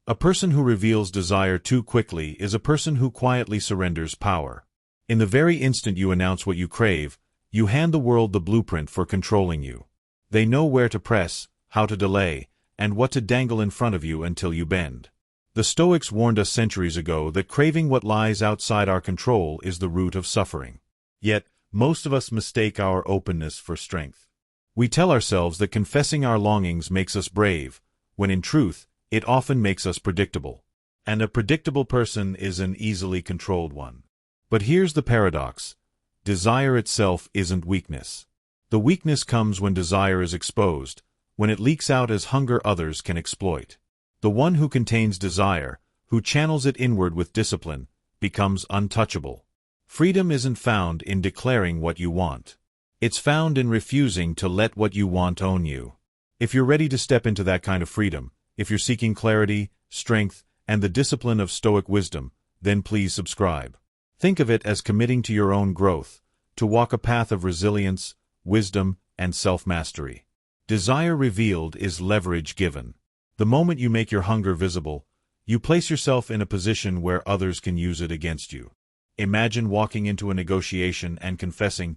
A person who reveals desire too quickly is a person who quietly surrenders power. In the very instant you announce what you crave, you hand the world the blueprint for controlling you. They know where to press, how to delay, and what to dangle in front of you until you bend. The Stoics warned us centuries ago that craving what lies outside our control is the root of suffering. Yet, most of us mistake our openness for strength. We tell ourselves that confessing our longings makes us brave, when in truth, it often makes us predictable. And a predictable person is an easily controlled one. But here's the paradox. Desire itself isn't weakness. The weakness comes when desire is exposed, when it leaks out as hunger others can exploit. The one who contains desire, who channels it inward with discipline, becomes untouchable. Freedom isn't found in declaring what you want. It's found in refusing to let what you want own you. If you're ready to step into that kind of freedom, if you're seeking clarity, strength, and the discipline of Stoic wisdom, then please subscribe. Think of it as committing to your own growth, to walk a path of resilience, wisdom, and self-mastery. Desire revealed is leverage given. The moment you make your hunger visible, you place yourself in a position where others can use it against you. Imagine walking into a negotiation and confessing,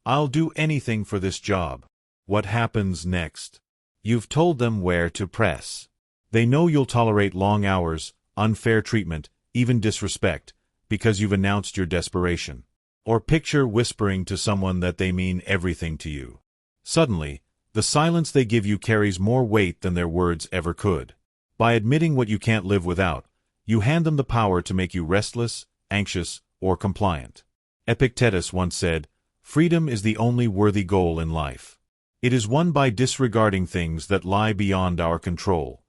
"I'll do anything for this job." What happens next? You've told them where to press. They know you'll tolerate long hours, unfair treatment, even disrespect, because you've announced your desperation. Or picture whispering to someone that they mean everything to you. Suddenly, the silence they give you carries more weight than their words ever could. By admitting what you can't live without, you hand them the power to make you restless, anxious, or compliant. Epictetus once said, "Freedom is the only worthy goal in life. It is won by disregarding things that lie beyond our control."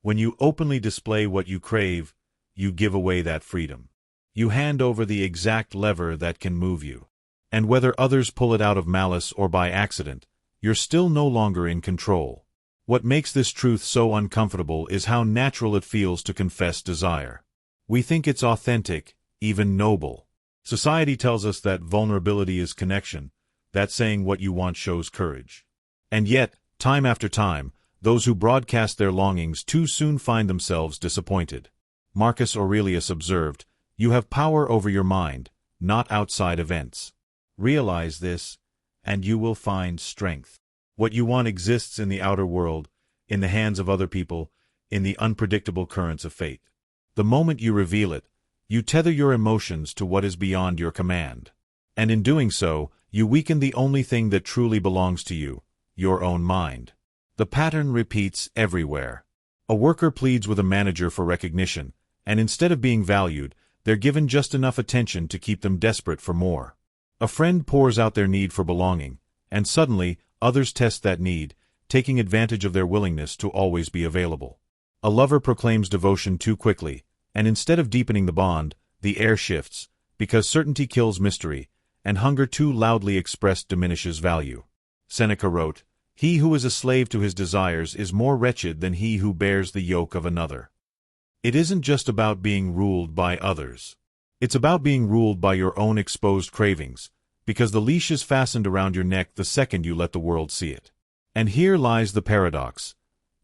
When you openly display what you crave, you give away that freedom. You hand over the exact lever that can move you. And whether others pull it out of malice or by accident, you're still no longer in control. What makes this truth so uncomfortable is how natural it feels to confess desire. We think it's authentic, even noble. Society tells us that vulnerability is connection, that saying what you want shows courage. And yet, time after time, those who broadcast their longings too soon find themselves disappointed. Marcus Aurelius observed, "You have power over your mind, not outside events. Realize this, and you will find strength." What you want exists in the outer world, in the hands of other people, in the unpredictable currents of fate. The moment you reveal it, you tether your emotions to what is beyond your command. And in doing so, you weaken the only thing that truly belongs to you, your own mind. The pattern repeats everywhere. A worker pleads with a manager for recognition, and instead of being valued, they're given just enough attention to keep them desperate for more. A friend pours out their need for belonging, and suddenly, others test that need, taking advantage of their willingness to always be available. A lover proclaims devotion too quickly, and instead of deepening the bond, the air shifts, because certainty kills mystery, and hunger too loudly expressed diminishes value. Seneca wrote, "He who is a slave to his desires is more wretched than he who bears the yoke of another." It isn't just about being ruled by others. It's about being ruled by your own exposed cravings, because the leash is fastened around your neck the second you let the world see it. And here lies the paradox.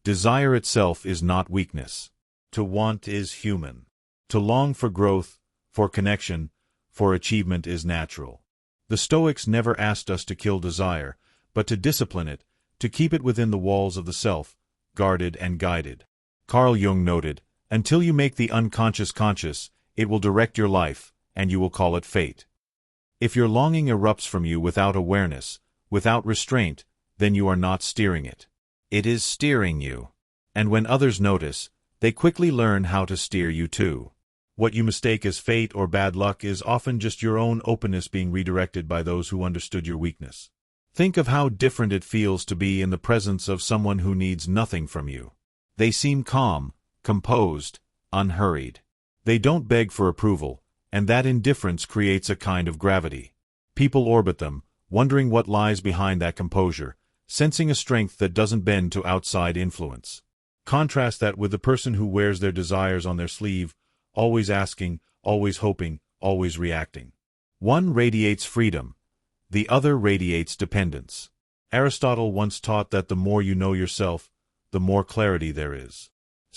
Desire itself is not weakness. To want is human. To long for growth, for connection, for achievement is natural. The Stoics never asked us to kill desire, but to discipline it, to keep it within the walls of the self, guarded and guided. Carl Jung noted, "Until you make the unconscious conscious, it will direct your life, and you will call it fate." If your longing erupts from you without awareness, without restraint, then you are not steering it. It is steering you. And when others notice, they quickly learn how to steer you too. What you mistake as fate or bad luck is often just your own openness being redirected by those who understood your weakness. Think of how different it feels to be in the presence of someone who needs nothing from you. They seem calm, composed, unhurried. They don't beg for approval, and that indifference creates a kind of gravity. People orbit them, wondering what lies behind that composure, sensing a strength that doesn't bend to outside influence. Contrast that with the person who wears their desires on their sleeve, always asking, always hoping, always reacting. One radiates freedom, the other radiates dependence. Aristotle once taught that the more you know yourself, the more clarity there is.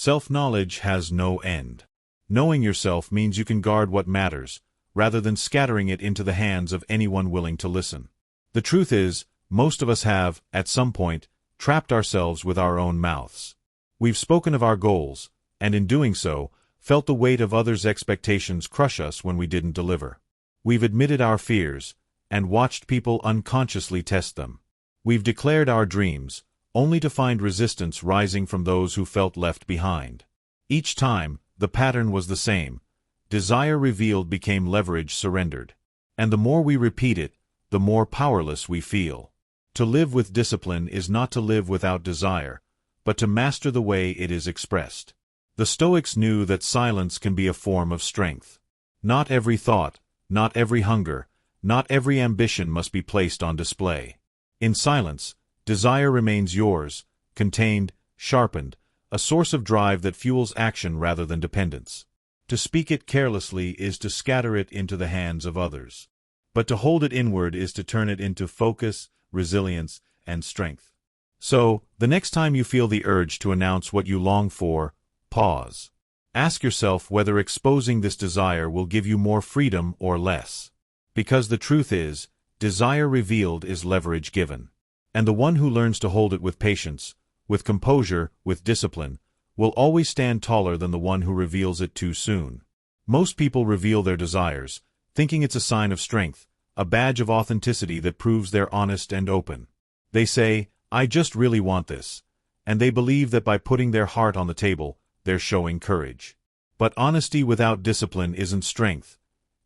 Self-knowledge has no end. Knowing yourself means you can guard what matters, rather than scattering it into the hands of anyone willing to listen. The truth is, most of us have, at some point, trapped ourselves with our own mouths. We've spoken of our goals, and in doing so, felt the weight of others' expectations crush us when we didn't deliver. We've admitted our fears, and watched people unconsciously test them. We've declared our dreams, only to find resistance rising from those who felt left behind. Each time, the pattern was the same. Desire revealed became leverage surrendered. And the more we repeat it, the more powerless we feel. To live with discipline is not to live without desire, but to master the way it is expressed. The Stoics knew that silence can be a form of strength. Not every thought, not every hunger, not every ambition must be placed on display. In silence, desire remains yours, contained, sharpened, a source of drive that fuels action rather than dependence. To speak it carelessly is to scatter it into the hands of others. But to hold it inward is to turn it into focus, resilience, and strength. So, the next time you feel the urge to announce what you long for, pause. Ask yourself whether exposing this desire will give you more freedom or less. Because the truth is, desire revealed is leverage given. And the one who learns to hold it with patience, with composure, with discipline, will always stand taller than the one who reveals it too soon. Most people reveal their desires, thinking it's a sign of strength, a badge of authenticity that proves they're honest and open. They say, "I just really want this," and they believe that by putting their heart on the table, they're showing courage. But honesty without discipline isn't strength,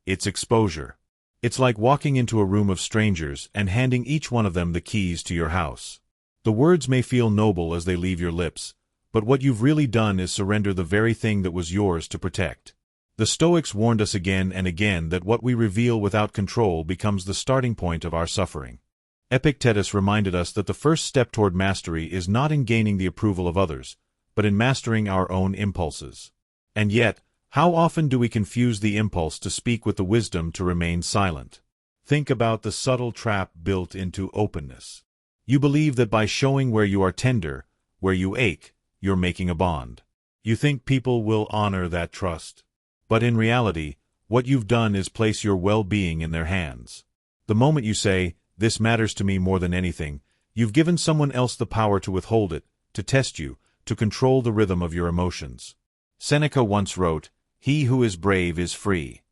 it's exposure. It's like walking into a room of strangers and handing each one of them the keys to your house. The words may feel noble as they leave your lips, but what you've really done is surrender the very thing that was yours to protect. The Stoics warned us again and again that what we reveal without control becomes the starting point of our suffering. Epictetus reminded us that the first step toward mastery is not in gaining the approval of others, but in mastering our own impulses. And yet, how often do we confuse the impulse to speak with the wisdom to remain silent? Think about the subtle trap built into openness. You believe that by showing where you are tender, where you ache, you're making a bond. You think people will honor that trust. But in reality, what you've done is place your well-being in their hands. The moment you say, "This matters to me more than anything," you've given someone else the power to withhold it, to test you, to control the rhythm of your emotions. Seneca once wrote, "He who is brave is free."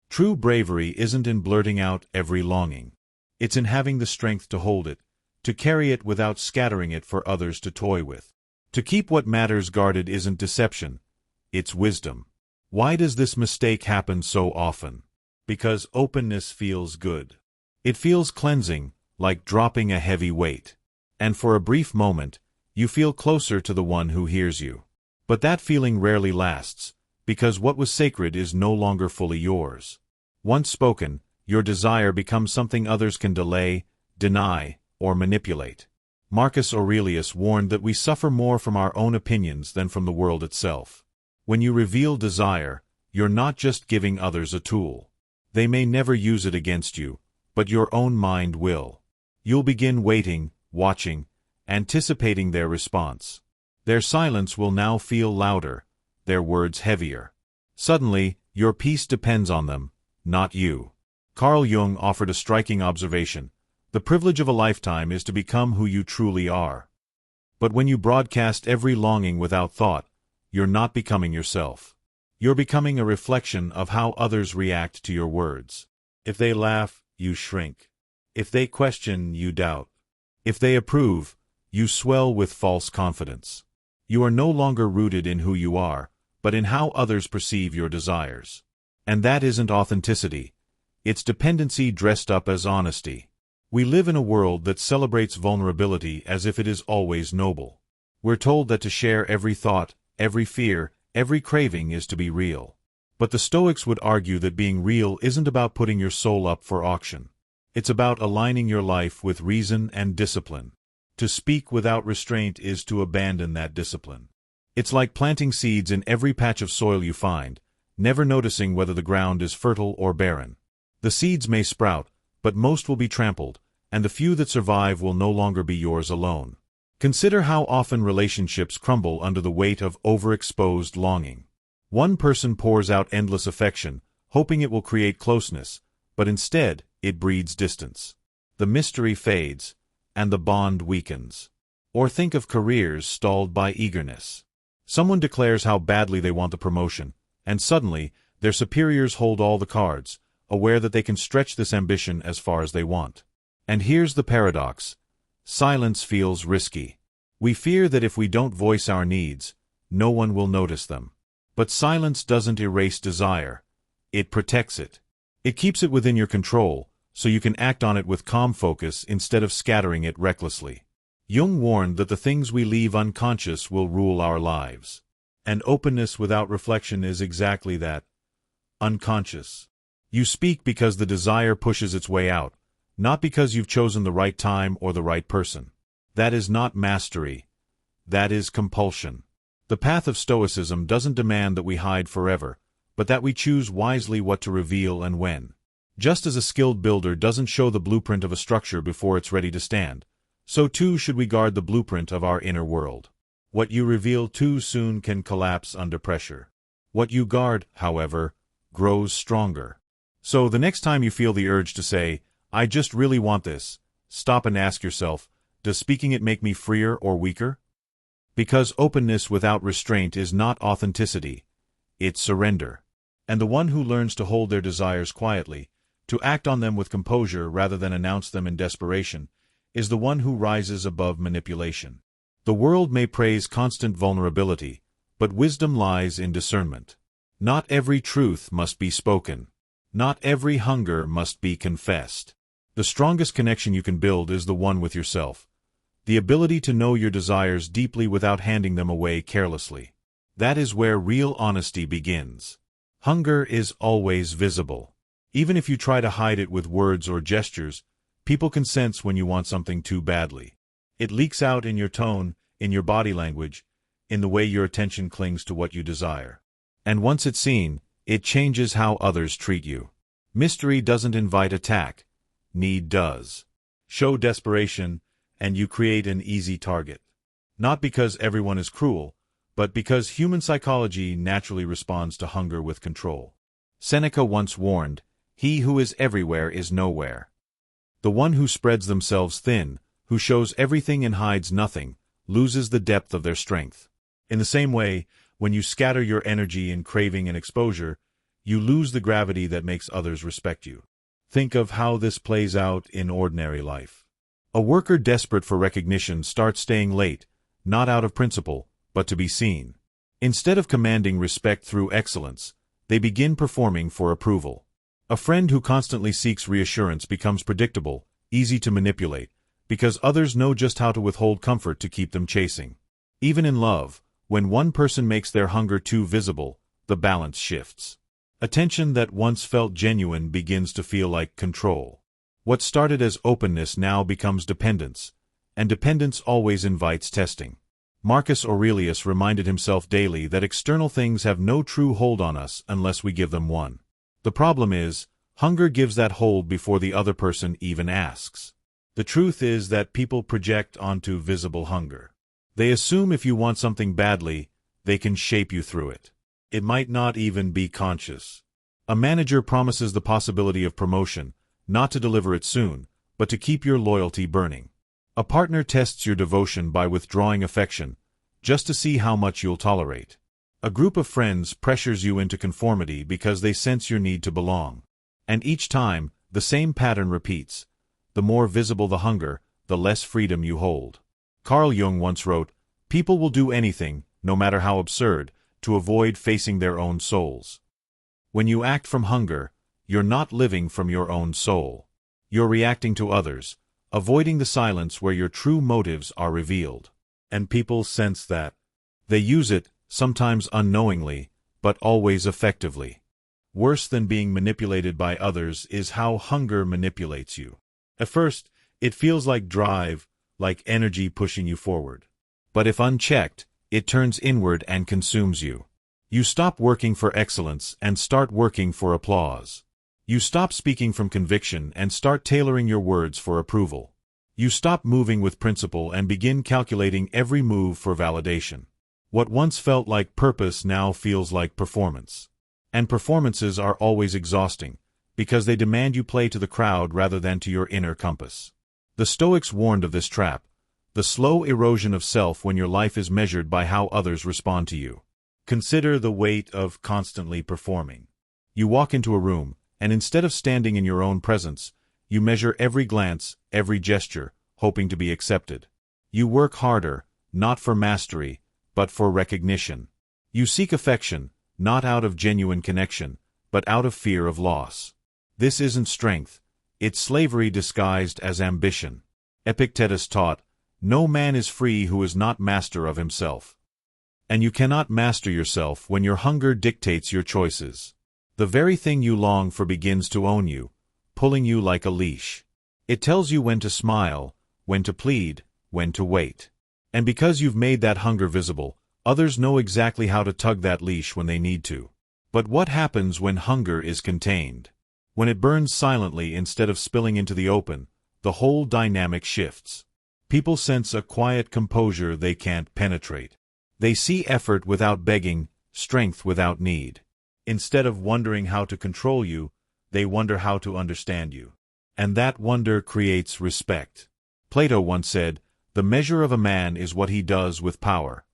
True bravery isn't in blurting out every longing. It's in having the strength to hold it, to carry it without scattering it for others to toy with. To keep what matters guarded isn't deception, it's wisdom. Why does this mistake happen so often? Because openness feels good. It feels cleansing, like dropping a heavy weight. And for a brief moment, you feel closer to the one who hears you. But that feeling rarely lasts, because what was sacred is no longer fully yours. Once spoken, your desire becomes something others can delay, deny, or manipulate. Marcus Aurelius warned that we suffer more from our own opinions than from the world itself. When you reveal desire, you're not just giving others a tool. They may never use it against you, but your own mind will. You'll begin waiting, watching, anticipating their response. Their silence will now feel louder, their words heavier. Suddenly, your peace depends on them, not you. Carl Jung offered a striking observation. The privilege of a lifetime is to become who you truly are. But when you broadcast every longing without thought, you're not becoming yourself. You're becoming a reflection of how others react to your words. If they laugh, you shrink. If they question, you doubt. If they approve, you swell with false confidence. You are no longer rooted in who you are, but in how others perceive your desires. And that isn't authenticity. It's dependency dressed up as honesty. We live in a world that celebrates vulnerability as if it is always noble. We're told that to share every thought, every fear, every craving is to be real. But the Stoics would argue that being real isn't about putting your soul up for auction. It's about aligning your life with reason and discipline. To speak without restraint is to abandon that discipline. It's like planting seeds in every patch of soil you find, never noticing whether the ground is fertile or barren. The seeds may sprout, but most will be trampled, and the few that survive will no longer be yours alone. Consider how often relationships crumble under the weight of overexposed longing. One person pours out endless affection, hoping it will create closeness, but instead, it breeds distance. The mystery fades, and the bond weakens. Or think of careers stalled by eagerness. Someone declares how badly they want the promotion, and suddenly, their superiors hold all the cards, aware that they can stretch this ambition as far as they want. And here's the paradox. Silence feels risky. We fear that if we don't voice our needs, no one will notice them. But silence doesn't erase desire. It protects it. It keeps it within your control, so you can act on it with calm focus instead of scattering it recklessly. Jung warned that the things we leave unconscious will rule our lives. And openness without reflection is exactly that. Unconscious. You speak because the desire pushes its way out, not because you've chosen the right time or the right person. That is not mastery. That is compulsion. The path of Stoicism doesn't demand that we hide forever, but that we choose wisely what to reveal and when. Just as a skilled builder doesn't show the blueprint of a structure before it's ready to stand, so too should we guard the blueprint of our inner world. What you reveal too soon can collapse under pressure. What you guard, however, grows stronger. So the next time you feel the urge to say, "I just really want this," stop and ask yourself, does speaking it make me freer or weaker? Because openness without restraint is not authenticity, it's surrender. And the one who learns to hold their desires quietly, to act on them with composure rather than announce them in desperation, is the one who rises above manipulation. The world may praise constant vulnerability, but wisdom lies in discernment. Not every truth must be spoken. Not every hunger must be confessed. The strongest connection you can build is the one with yourself. The ability to know your desires deeply without handing them away carelessly. That is where real honesty begins. Hunger is always visible. Even if you try to hide it with words or gestures, people can sense when you want something too badly. It leaks out in your tone, in your body language, in the way your attention clings to what you desire. And once it's seen, it changes how others treat you. Mystery doesn't invite attack. Need does. Show desperation, and you create an easy target. Not because everyone is cruel, but because human psychology naturally responds to hunger with control. Seneca once warned, "He who is everywhere is nowhere." The one who spreads themselves thin, who shows everything and hides nothing, loses the depth of their strength. In the same way, when you scatter your energy in craving and exposure, you lose the gravity that makes others respect you. Think of how this plays out in ordinary life. A worker desperate for recognition starts staying late, not out of principle, but to be seen. Instead of commanding respect through excellence, they begin performing for approval. A friend who constantly seeks reassurance becomes predictable, easy to manipulate, because others know just how to withhold comfort to keep them chasing. Even in love, when one person makes their hunger too visible, the balance shifts. Attention that once felt genuine begins to feel like control. What started as openness now becomes dependence, and dependence always invites testing. Marcus Aurelius reminded himself daily that external things have no true hold on us unless we give them one. The problem is, hunger gives that hold before the other person even asks. The truth is that people project onto visible hunger. They assume if you want something badly, they can shape you through it. It might not even be conscious. A manager promises the possibility of promotion, not to deliver it soon, but to keep your loyalty burning. A partner tests your devotion by withdrawing affection, just to see how much you'll tolerate. A group of friends pressures you into conformity because they sense your need to belong. And each time, the same pattern repeats. The more visible the hunger, the less freedom you hold. Carl Jung once wrote, "People will do anything, no matter how absurd, to avoid facing their own souls." When you act from hunger, you're not living from your own soul. You're reacting to others, avoiding the silence where your true motives are revealed. And people sense that. They use it, sometimes unknowingly, but always effectively. Worse than being manipulated by others is how hunger manipulates you. At first, it feels like drive, like energy pushing you forward. But if unchecked, it turns inward and consumes you. You stop working for excellence and start working for applause. You stop speaking from conviction and start tailoring your words for approval. You stop moving with principle and begin calculating every move for validation. What once felt like purpose now feels like performance. And performances are always exhausting, because they demand you play to the crowd rather than to your inner compass. The Stoics warned of this trap, the slow erosion of self when your life is measured by how others respond to you. Consider the weight of constantly performing. You walk into a room, and instead of standing in your own presence, you measure every glance, every gesture, hoping to be accepted. You work harder, not for mastery, but for recognition. You seek affection, not out of genuine connection, but out of fear of loss. This isn't strength, it's slavery disguised as ambition. Epictetus taught, "No man is free who is not master of himself." And you cannot master yourself when your hunger dictates your choices. The very thing you long for begins to own you, pulling you like a leash. It tells you when to smile, when to plead, when to wait. And because you've made that hunger visible, others know exactly how to tug that leash when they need to. But what happens when hunger is contained? When it burns silently instead of spilling into the open, the whole dynamic shifts. People sense a quiet composure they can't penetrate. They see effort without begging, strength without need. Instead of wondering how to control you, they wonder how to understand you. And that wonder creates respect. Plato once said, "The measure of a man is what he does with power."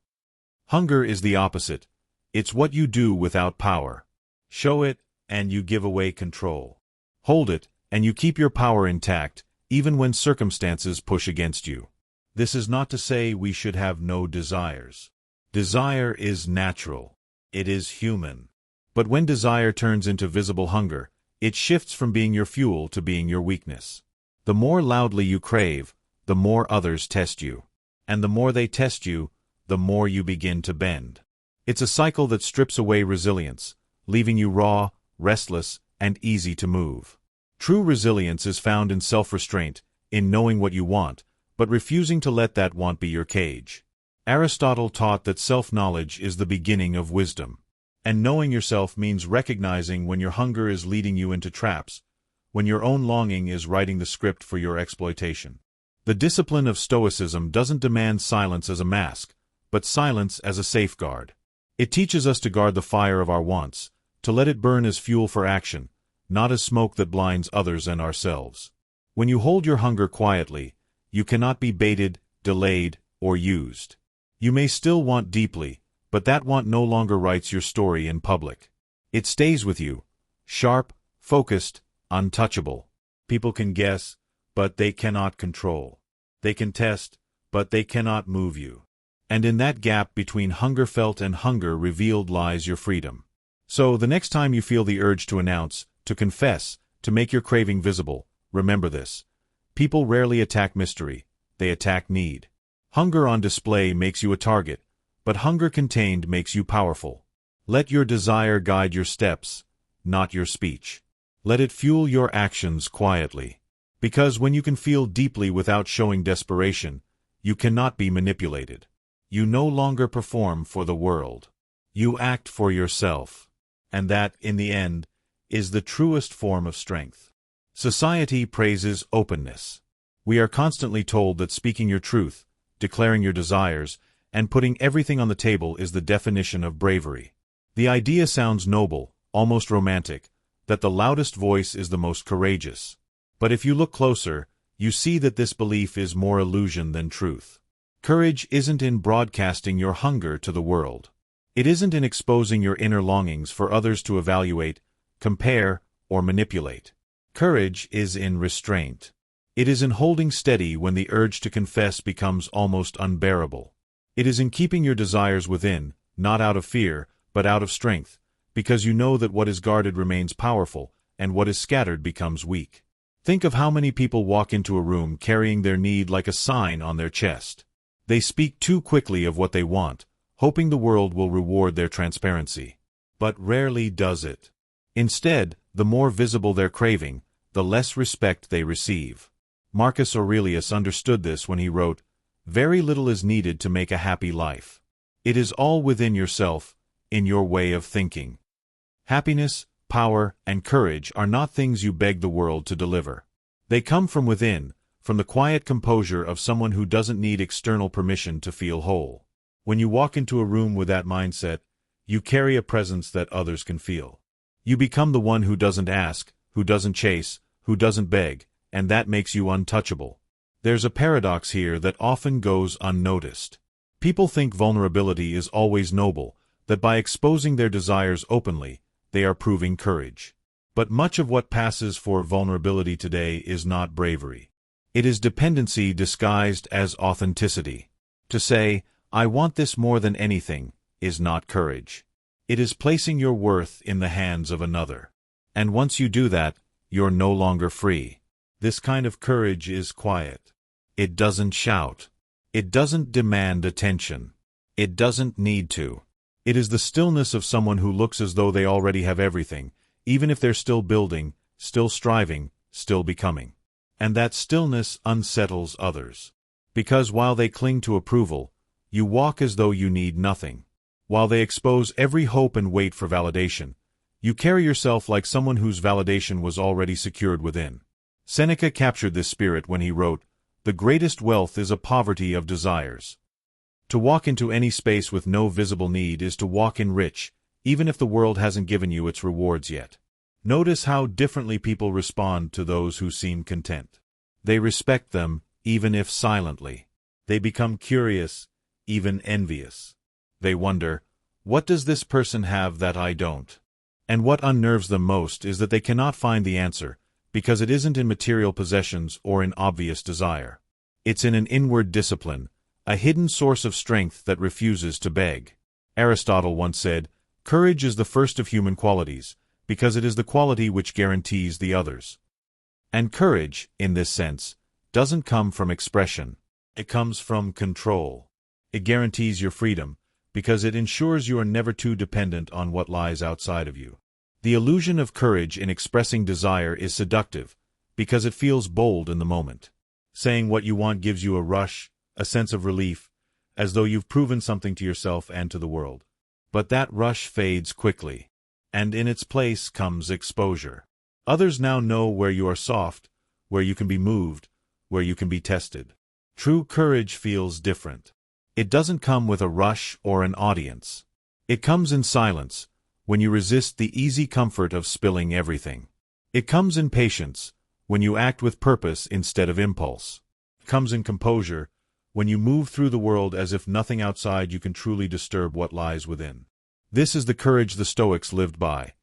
Hunger is the opposite. It's what you do without power. Show it, and you give away control. Hold it, and you keep your power intact, even when circumstances push against you. This is not to say we should have no desires. Desire is natural. It is human. But when desire turns into visible hunger, it shifts from being your fuel to being your weakness. The more loudly you crave, the more others test you. And the more they test you, the more you begin to bend. It's a cycle that strips away resilience, leaving you raw, restless, and easy to move. True resilience is found in self-restraint, in knowing what you want, but refusing to let that want be your cage. Aristotle taught that self-knowledge is the beginning of wisdom. And knowing yourself means recognizing when your hunger is leading you into traps, when your own longing is writing the script for your exploitation. The discipline of Stoicism doesn't demand silence as a mask, but silence as a safeguard. It teaches us to guard the fire of our wants, to let it burn as fuel for action, not as smoke that blinds others and ourselves. When you hold your hunger quietly, you cannot be baited, delayed, or used. You may still want deeply, but that want no longer writes your story in public. It stays with you, sharp, focused, untouchable. People can guess, but they cannot control. They can test, but they cannot move you. And in that gap between hunger felt and hunger revealed lies your freedom. So the next time you feel the urge to announce, to confess, to make your craving visible, remember this. People rarely attack mystery, they attack need. Hunger on display makes you a target, but hunger contained makes you powerful. Let your desire guide your steps, not your speech. Let it fuel your actions quietly. Because when you can feel deeply without showing desperation, you cannot be manipulated. You no longer perform for the world. You act for yourself. And that, in the end, is the truest form of strength. Society praises openness. We are constantly told that speaking your truth, declaring your desires, and putting everything on the table is the definition of bravery. The idea sounds noble, almost romantic, that the loudest voice is the most courageous. But if you look closer, you see that this belief is more illusion than truth. Courage isn't in broadcasting your hunger to the world. It isn't in exposing your inner longings for others to evaluate, compare, or manipulate. Courage is in restraint. It is in holding steady when the urge to confess becomes almost unbearable. It is in keeping your desires within, not out of fear, but out of strength, because you know that what is guarded remains powerful, and what is scattered becomes weak. Think of how many people walk into a room carrying their need like a sign on their chest. They speak too quickly of what they want, hoping the world will reward their transparency. But rarely does it. Instead, the more visible their craving, the less respect they receive. Marcus Aurelius understood this when he wrote, "Very little is needed to make a happy life. It is all within yourself, in your way of thinking." Happiness, power, and courage are not things you beg the world to deliver. They come from within, from the quiet composure of someone who doesn't need external permission to feel whole. When you walk into a room with that mindset, you carry a presence that others can feel. You become the one who doesn't ask, who doesn't chase, who doesn't beg, and that makes you untouchable. There's a paradox here that often goes unnoticed. People think vulnerability is always noble, that by exposing their desires openly, they are proving courage. But much of what passes for vulnerability today is not bravery. It is dependency disguised as authenticity. To say, "I want this more than anything," is not courage. It is placing your worth in the hands of another. And once you do that, you're no longer free. This kind of courage is quiet. It doesn't shout. It doesn't demand attention. It doesn't need to. It is the stillness of someone who looks as though they already have everything, even if they're still building, still striving, still becoming. And that stillness unsettles others. Because while they cling to approval, you walk as though you need nothing. While they expose every hope and wait for validation, you carry yourself like someone whose validation was already secured within. Seneca captured this spirit when he wrote, "The greatest wealth is a poverty of desires." To walk into any space with no visible need is to walk in rich, even if the world hasn't given you its rewards yet. Notice how differently people respond to those who seem content. They respect them, even if silently. They become curious, even envious. They wonder, what does this person have that I don't? And what unnerves them most is that they cannot find the answer, because it isn't in material possessions or in obvious desire. It's in an inward discipline, a hidden source of strength that refuses to beg. Aristotle once said, "Courage is the first of human qualities, because it is the quality which guarantees the others." And courage, in this sense, doesn't come from expression. It comes from control. It guarantees your freedom, because it ensures you are never too dependent on what lies outside of you. The illusion of courage in expressing desire is seductive, because it feels bold in the moment. Saying what you want gives you a rush, a sense of relief, as though you've proven something to yourself and to the world. But that rush fades quickly, and in its place comes exposure. Others now know where you are soft, where you can be moved, where you can be tested. True courage feels different. It doesn't come with a rush or an audience. It comes in silence, when you resist the easy comfort of spilling everything. It comes in patience, when you act with purpose instead of impulse. It comes in composure, when you move through the world as if nothing outside you can truly disturb what lies within. This is the courage the Stoics lived by.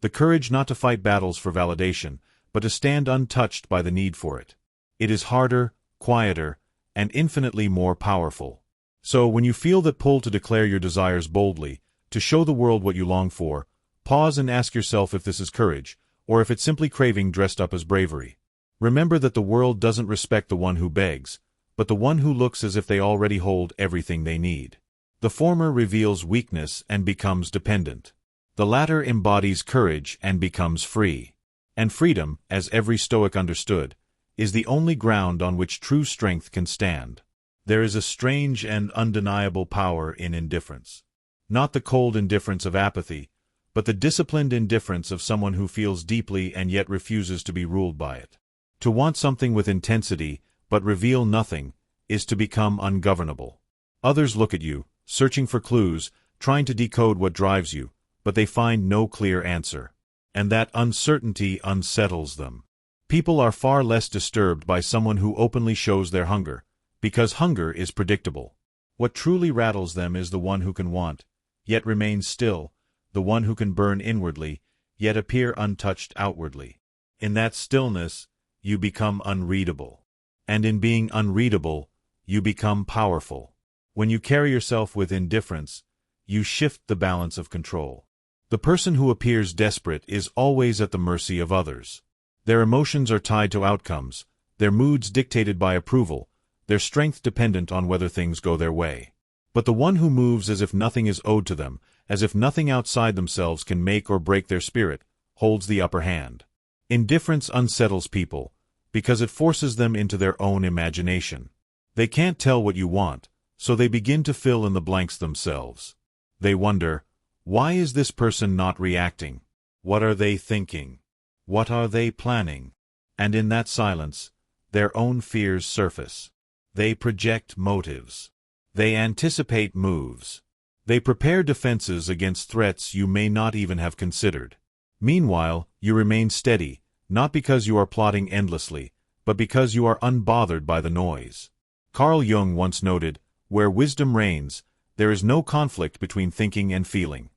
The courage not to fight battles for validation, but to stand untouched by the need for it. It is harder, quieter, and infinitely more powerful. So when you feel that pull to declare your desires boldly, to show the world what you long for, pause and ask yourself if this is courage, or if it's simply craving dressed up as bravery. Remember that the world doesn't respect the one who begs, but the one who looks as if they already hold everything they need. The former reveals weakness and becomes dependent. The latter embodies courage and becomes free. And freedom, as every Stoic understood, is the only ground on which true strength can stand. There is a strange and undeniable power in indifference. Not the cold indifference of apathy, but the disciplined indifference of someone who feels deeply and yet refuses to be ruled by it. To want something with intensity, but reveal nothing, is to become ungovernable. Others look at you, searching for clues, trying to decode what drives you, but they find no clear answer. And that uncertainty unsettles them. People are far less disturbed by someone who openly shows their hunger, because hunger is predictable. What truly rattles them is the one who can want, yet remain still, the one who can burn inwardly, yet appear untouched outwardly. In that stillness, you become unreadable. And in being unreadable, you become powerful. When you carry yourself with indifference, you shift the balance of control. The person who appears desperate is always at the mercy of others. Their emotions are tied to outcomes, their moods dictated by approval, their strength dependent on whether things go their way. But the one who moves as if nothing is owed to them, as if nothing outside themselves can make or break their spirit, holds the upper hand. Indifference unsettles people, because it forces them into their own imagination. They can't tell what you want, so they begin to fill in the blanks themselves. They wonder, why is this person not reacting? What are they thinking? What are they planning? And in that silence, Their own fears surface. They project motives. They anticipate moves. They prepare defenses against threats you may not even have considered. Meanwhile, you remain steady, not because you are plotting endlessly, but because you are unbothered by the noise. Carl Jung once noted, "Where wisdom reigns, there is no conflict between thinking and feeling."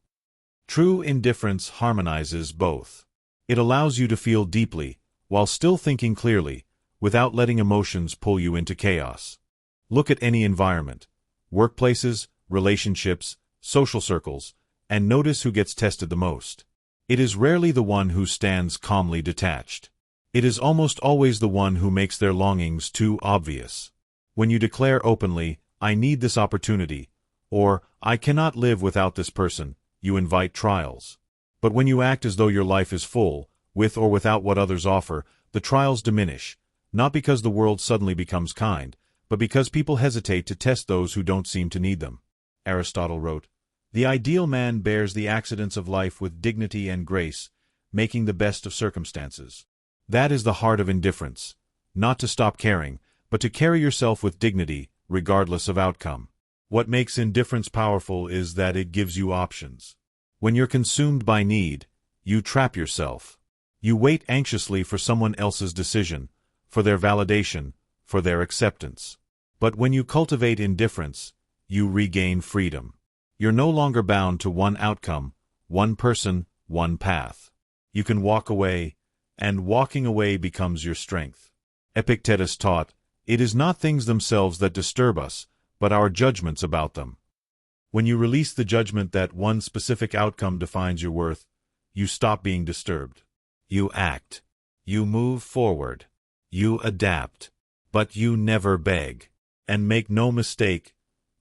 True indifference harmonizes both. It allows you to feel deeply, while still thinking clearly, without letting emotions pull you into chaos. Look at any environment, workplaces, relationships, social circles, and notice who gets tested the most. It is rarely the one who stands calmly detached. It is almost always the one who makes their longings too obvious. When you declare openly, "I need this opportunity," or "I cannot live without this person," you invite trials. But when you act as though your life is full, with or without what others offer, the trials diminish, not because the world suddenly becomes kind, but because people hesitate to test those who don't seem to need them. Aristotle wrote, "The ideal man bears the accidents of life with dignity and grace, making the best of circumstances." That is the heart of indifference, not to stop caring, but to carry yourself with dignity, regardless of outcome. What makes indifference powerful is that it gives you options. When you're consumed by need, you trap yourself. You wait anxiously for someone else's decision, for their validation, for their acceptance. But when you cultivate indifference, you regain freedom. You're no longer bound to one outcome, one person, one path. You can walk away, and walking away becomes your strength. Epictetus taught, "It is not things themselves that disturb us, but our judgments about them." When you release the judgment that one specific outcome defines your worth, you stop being disturbed. You act. You move forward. You adapt. But you never beg. And make no mistake,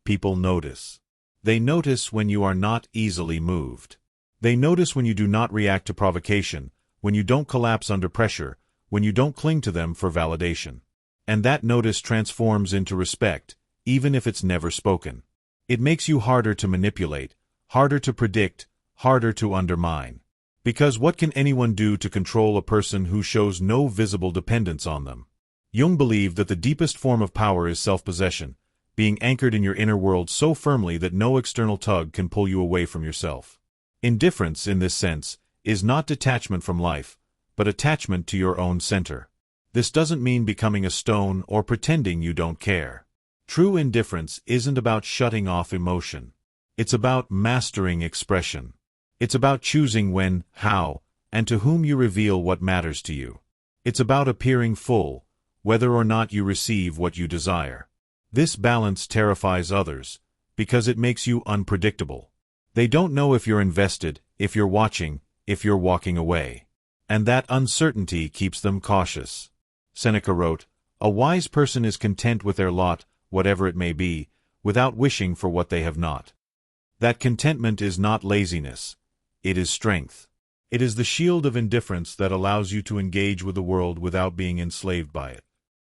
people notice. They notice when you are not easily moved. They notice when you do not react to provocation, when you don't collapse under pressure, when you don't cling to them for validation. And that notice transforms into respect, even if it's never spoken. It makes you harder to manipulate, harder to predict, harder to undermine. Because what can anyone do to control a person who shows no visible dependence on them? Jung believed that the deepest form of power is self-possession, being anchored in your inner world so firmly that no external tug can pull you away from yourself. Indifference, in this sense, is not detachment from life, but attachment to your own center. This doesn't mean becoming a stone or pretending you don't care. True indifference isn't about shutting off emotion. It's about mastering expression. It's about choosing when, how, and to whom you reveal what matters to you. It's about appearing full, whether or not you receive what you desire. This balance terrifies others, because it makes you unpredictable. They don't know if you're invested, if you're watching, if you're walking away. And that uncertainty keeps them cautious. Seneca wrote, "A wise person is content with their lot, whatever it may be, without wishing for what they have not." That contentment is not laziness. It is strength. It is the shield of indifference that allows you to engage with the world without being enslaved by it.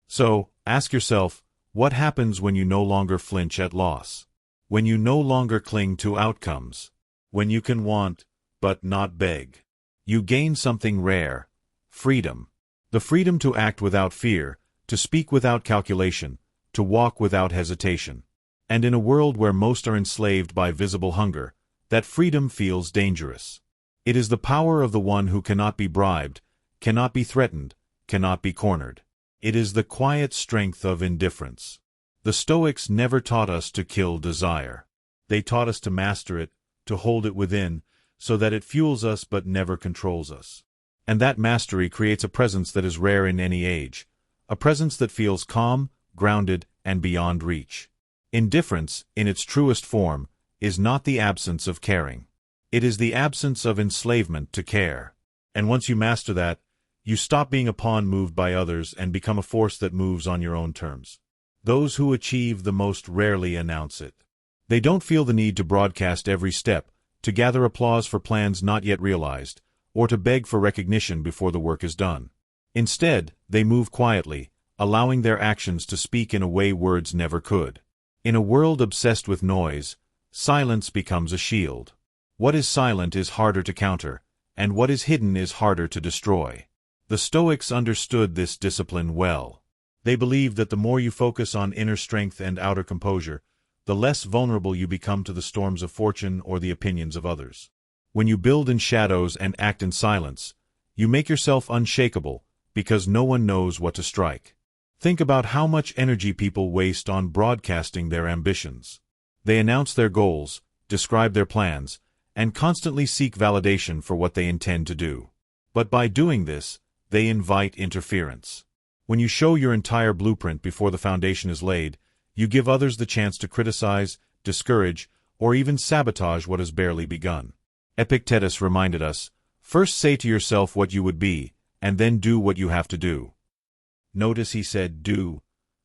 So, ask yourself, what happens when you no longer flinch at loss? When you no longer cling to outcomes? When you can want, but not beg? You gain something rare: freedom. The freedom to act without fear, to speak without calculation, to walk without hesitation. And in a world where most are enslaved by visible hunger, that freedom feels dangerous. It is the power of the one who cannot be bribed, cannot be threatened, cannot be cornered. It is the quiet strength of indifference. The Stoics never taught us to kill desire. They taught us to master it, to hold it within, so that it fuels us but never controls us. And that mastery creates a presence that is rare in any age, a presence that feels calm, grounded, and beyond reach. Indifference, in its truest form, is not the absence of caring. It is the absence of enslavement to care. And once you master that, you stop being a pawn moved by others and become a force that moves on your own terms. Those who achieve the most rarely announce it. They don't feel the need to broadcast every step, to gather applause for plans not yet realized, or to beg for recognition before the work is done. Instead, they move quietly, allowing their actions to speak in a way words never could. In a world obsessed with noise, silence becomes a shield. What is silent is harder to counter, and what is hidden is harder to destroy. The Stoics understood this discipline well. They believe that the more you focus on inner strength and outer composure, the less vulnerable you become to the storms of fortune or the opinions of others. When you build in shadows and act in silence, you make yourself unshakable, because no one knows what to strike. Think about how much energy people waste on broadcasting their ambitions. They announce their goals, describe their plans, and constantly seek validation for what they intend to do. But by doing this, they invite interference. When you show your entire blueprint before the foundation is laid, you give others the chance to criticize, discourage, or even sabotage what has barely begun. Epictetus reminded us, first say to yourself what you would be, and then do what you have to do. Notice he said do,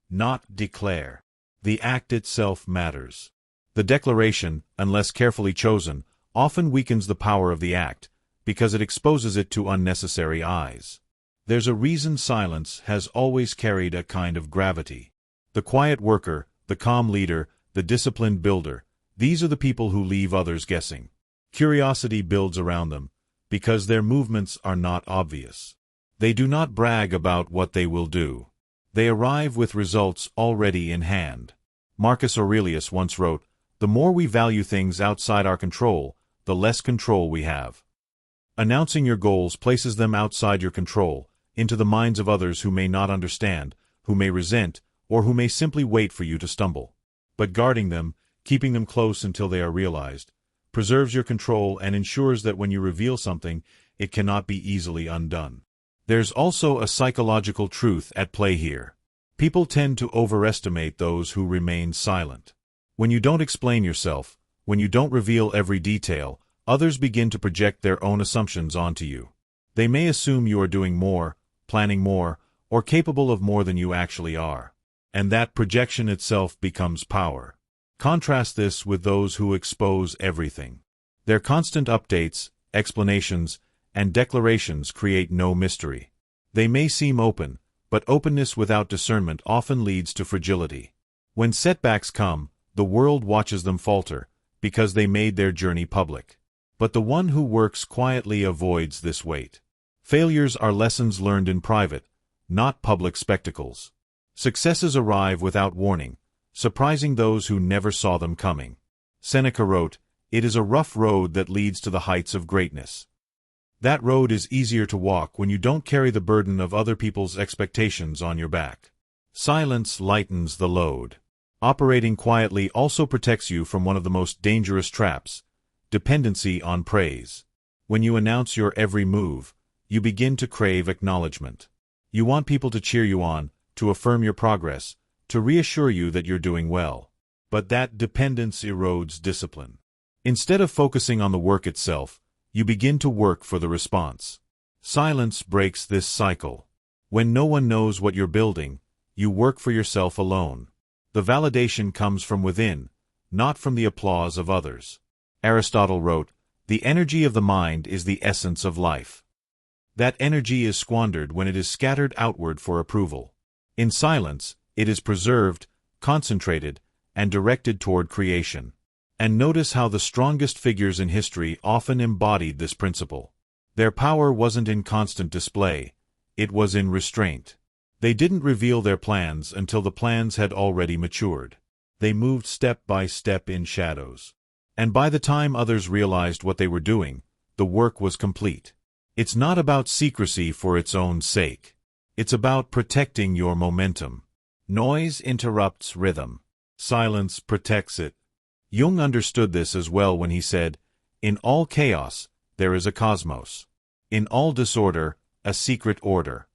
not declare. The act itself matters. The declaration, unless carefully chosen, often weakens the power of the act, because it exposes it to unnecessary eyes. There's a reason silence has always carried a kind of gravity. The quiet worker, the calm leader, the disciplined builder, these are the people who leave others guessing. Curiosity builds around them, because their movements are not obvious. They do not brag about what they will do. They arrive with results already in hand. Marcus Aurelius once wrote, "The more we value things outside our control, the less control we have." Announcing your goals places them outside your control, into the minds of others who may not understand, who may resent, or who may simply wait for you to stumble. But guarding them, keeping them close until they are realized, preserves your control and ensures that when you reveal something, it cannot be easily undone. There's also a psychological truth at play here. People tend to overestimate those who remain silent. When you don't explain yourself, when you don't reveal every detail, others begin to project their own assumptions onto you. They may assume you are doing more, planning more, or capable of more than you actually are. And that projection itself becomes power. Contrast this with those who expose everything. Their constant updates, explanations, and declarations create no mystery. They may seem open, but openness without discernment often leads to fragility. When setbacks come, the world watches them falter, because they made their journey public. But the one who works quietly avoids this weight. Failures are lessons learned in private, not public spectacles. Successes arrive without warning, surprising those who never saw them coming. Seneca wrote, "It is a rough road that leads to the heights of greatness." That road is easier to walk when you don't carry the burden of other people's expectations on your back. Silence lightens the load. Operating quietly also protects you from one of the most dangerous traps, dependency on praise. When you announce your every move, you begin to crave acknowledgement. You want people to cheer you on, to affirm your progress, to reassure you that you're doing well. But that dependence erodes discipline. Instead of focusing on the work itself, you begin to work for the response. Silence breaks this cycle. When no one knows what you're building, you work for yourself alone. The validation comes from within, not from the applause of others. Aristotle wrote, "The energy of the mind is the essence of life." That energy is squandered when it is scattered outward for approval. In silence, it is preserved, concentrated, and directed toward creation. And notice how the strongest figures in history often embodied this principle. Their power wasn't in constant display, it was in restraint. They didn't reveal their plans until the plans had already matured. They moved step by step in shadows. And by the time others realized what they were doing, the work was complete. It's not about secrecy for its own sake. It's about protecting your momentum. Noise interrupts rhythm. Silence protects it. Jung understood this as well when he said, "In all chaos, there is a cosmos. In all disorder, a secret order."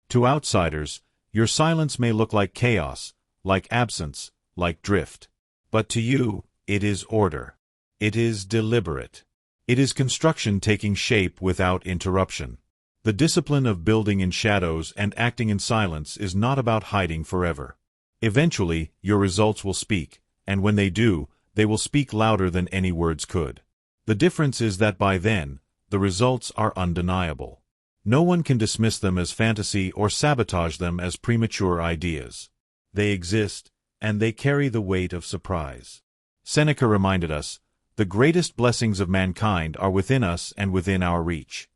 To outsiders, your silence may look like chaos, like absence, like drift. But to you, it is order. It is deliberate. It is construction taking shape without interruption. The discipline of building in shadows and acting in silence is not about hiding forever. Eventually, your results will speak, and when they do, they will speak louder than any words could. The difference is that by then, the results are undeniable. No one can dismiss them as fantasy or sabotage them as premature ideas. They exist, and they carry the weight of surprise. Seneca reminded us, "The greatest blessings of mankind are within us and within our reach."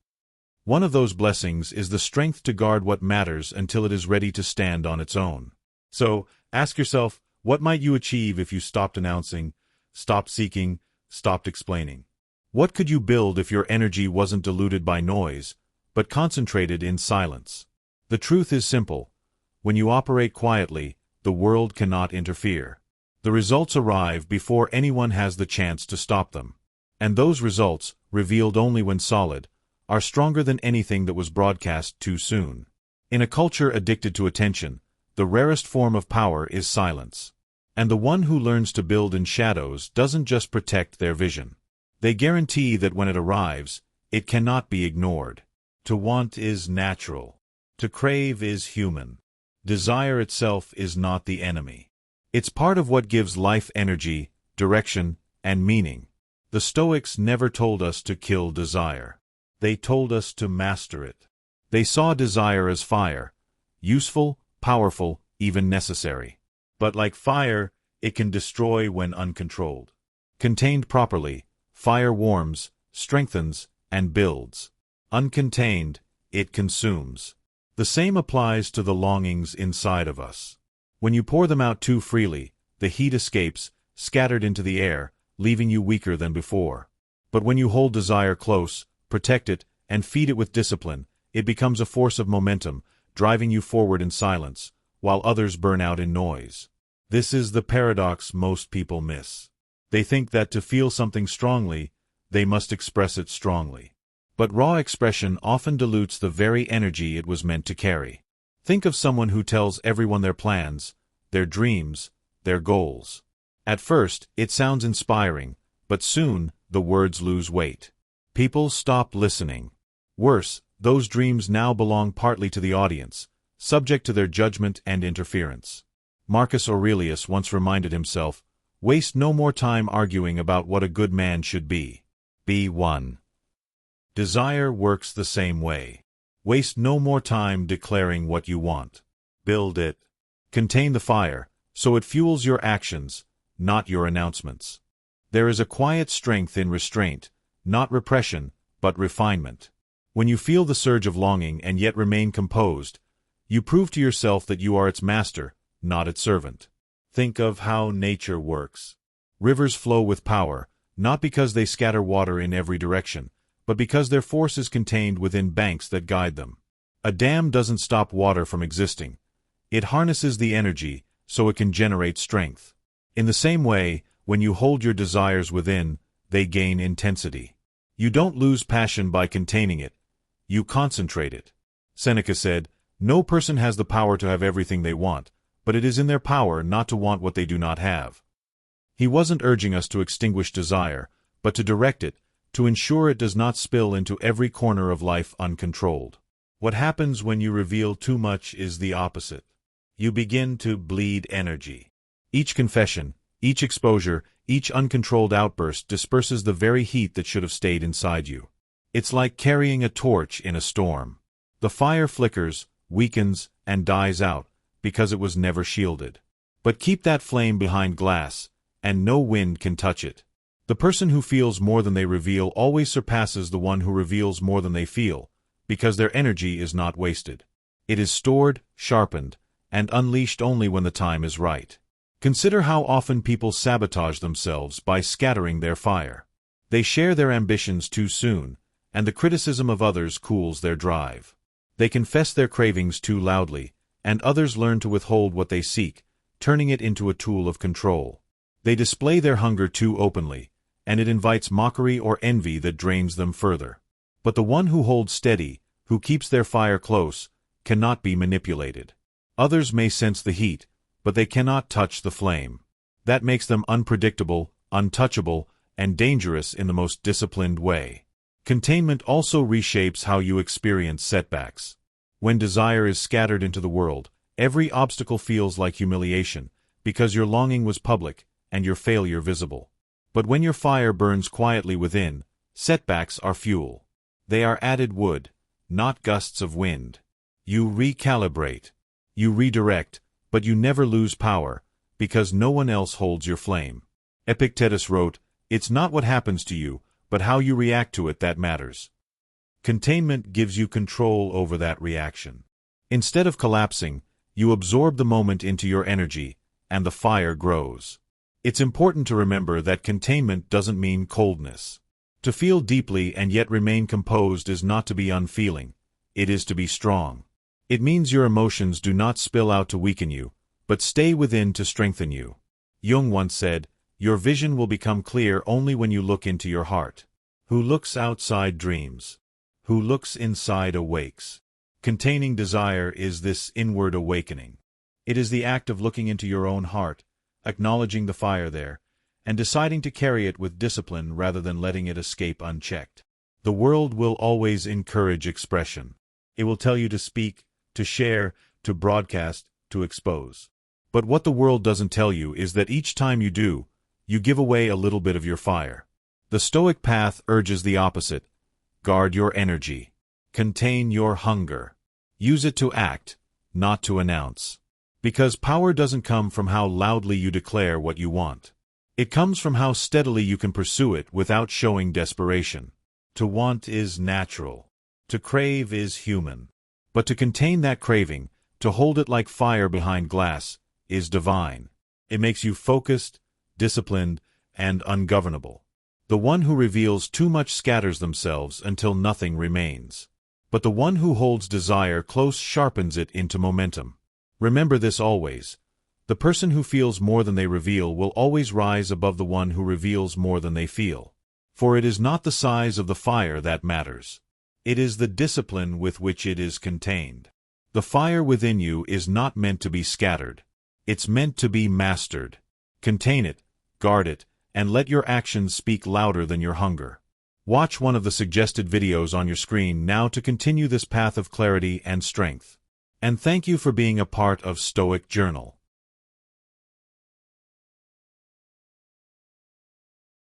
One of those blessings is the strength to guard what matters until it is ready to stand on its own. So, ask yourself, what might you achieve if you stopped announcing, stopped seeking, stopped explaining? What could you build if your energy wasn't diluted by noise, but concentrated in silence? The truth is simple. When you operate quietly, the world cannot interfere. The results arrive before anyone has the chance to stop them. And those results, revealed only when solid, are stronger than anything that was broadcast too soon. In a culture addicted to attention, the rarest form of power is silence. And the one who learns to build in shadows doesn't just protect their vision. They guarantee that when it arrives, it cannot be ignored. To want is natural. To crave is human. Desire itself is not the enemy. It's part of what gives life energy, direction, and meaning. The Stoics never told us to kill desire. They told us to master it. They saw desire as fire, useful, powerful, even necessary. But like fire, it can destroy when uncontrolled. Contained properly, fire warms, strengthens, and builds. Uncontained, it consumes. The same applies to the longings inside of us. When you pour them out too freely, the heat escapes, scattered into the air, leaving you weaker than before. But when you hold desire close, protect it, and feed it with discipline, it becomes a force of momentum, driving you forward in silence, while others burn out in noise. This is the paradox most people miss. They think that to feel something strongly, they must express it strongly. But raw expression often dilutes the very energy it was meant to carry. Think of someone who tells everyone their plans, their dreams, their goals. At first, it sounds inspiring, but soon, the words lose weight. People stop listening. Worse, those dreams now belong partly to the audience, subject to their judgment and interference. Marcus Aurelius once reminded himself, "Waste no more time arguing about what a good man should be. Be one." Desire works the same way. Waste no more time declaring what you want. Build it. Contain the fire, so it fuels your actions, not your announcements. There is a quiet strength in restraint, not repression, but refinement. When you feel the surge of longing and yet remain composed, you prove to yourself that you are its master, not its servant. Think of how nature works. Rivers flow with power, not because they scatter water in every direction, but because their force is contained within banks that guide them. A dam doesn't stop water from existing. It harnesses the energy so it can generate strength. In the same way, when you hold your desires within, they gain intensity. You don't lose passion by containing it. You concentrate it. Seneca said, "No person has the power to have everything they want, but it is in their power not to want what they do not have." He wasn't urging us to extinguish desire, but to direct it, to ensure it does not spill into every corner of life uncontrolled. What happens when you reveal too much is the opposite. You begin to bleed energy. Each confession, each exposure, each uncontrolled outburst disperses the very heat that should have stayed inside you. It's like carrying a torch in a storm. The fire flickers, weakens, and dies out, because it was never shielded. But keep that flame behind glass, and no wind can touch it. The person who feels more than they reveal always surpasses the one who reveals more than they feel, because their energy is not wasted. It is stored, sharpened, and unleashed only when the time is right. Consider how often people sabotage themselves by scattering their fire. They share their ambitions too soon, and the criticism of others cools their drive. They confess their cravings too loudly, and others learn to withhold what they seek, turning it into a tool of control. They display their hunger too openly, and it invites mockery or envy that drains them further. But the one who holds steady, who keeps their fire close, cannot be manipulated. Others may sense the heat, but they cannot touch the flame. That makes them unpredictable, untouchable, and dangerous in the most disciplined way. Containment also reshapes how you experience setbacks. When desire is scattered into the world, every obstacle feels like humiliation, because your longing was public and your failure visible. But when your fire burns quietly within, setbacks are fuel. They are added wood, not gusts of wind. You recalibrate. You redirect, but you never lose power, because no one else holds your flame. Epictetus wrote, "It's not what happens to you, but how you react to it that matters." Containment gives you control over that reaction. Instead of collapsing, you absorb the moment into your energy, and the fire grows. It's important to remember that containment doesn't mean coldness. To feel deeply and yet remain composed is not to be unfeeling, it is to be strong. It means your emotions do not spill out to weaken you, but stay within to strengthen you. Jung once said, "Your vision will become clear only when you look into your heart. Who looks outside dreams. Who looks inside awakes." Containing desire is this inward awakening. It is the act of looking into your own heart, acknowledging the fire there, and deciding to carry it with discipline rather than letting it escape unchecked. The world will always encourage expression. It will tell you to speak, to share, to broadcast, to expose. But what the world doesn't tell you is that each time you do, you give away a little bit of your fire. The Stoic path urges the opposite. Guard your energy. Contain your hunger. Use it to act, not to announce. Because power doesn't come from how loudly you declare what you want. It comes from how steadily you can pursue it without showing desperation. To want is natural. To crave is human. But to contain that craving, to hold it like fire behind glass, is divine. It makes you focused, disciplined, and ungovernable. The one who reveals too much scatters themselves until nothing remains. But the one who holds desire close sharpens it into momentum. Remember this always. The person who feels more than they reveal will always rise above the one who reveals more than they feel. For it is not the size of the fire that matters. It is the discipline with which it is contained. The fire within you is not meant to be scattered. It's meant to be mastered. Contain it, guard it, and let your actions speak louder than your hunger. Watch one of the suggested videos on your screen now to continue this path of clarity and strength. And thank you for being a part of Stoic Journal.